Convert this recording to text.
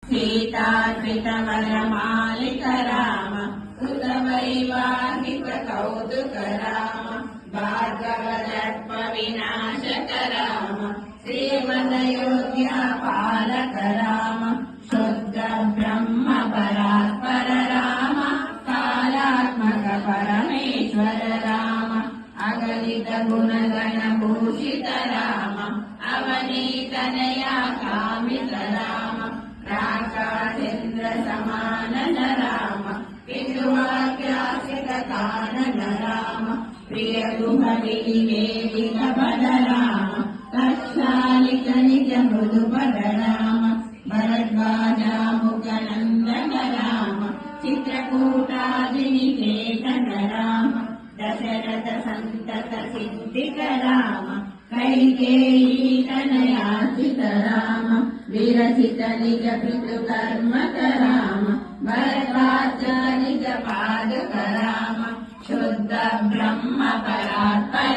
सीतार्पितवरमालिक राम कृतवैवाहिक कौतुक राम भार्गवदर्प विनाशक राम श्रीमदयोध्या पालक राम शुद्ध ब्रह्म परात्पर राम कालात्मक परमेश्वर राम अगलित गुणगण भूषित राम अवनीतनया कामित राम प्राकारेन्द्र समानन राम पितुवाक्यासित कानन राम प्रिय गुह निवेदित पद राम तत्सालिक निज मृदु पद राम भरद्वाजा मुख नंदन राम चित्रकूटादिनिकेतन राम दशरथ संतत सिद्धिक राम कैकेयी तनयाचित राम विरचित निज पितु कर्मक राम भरद्वाज निज पादक राम शुद्ध ब्रह्म परात्पर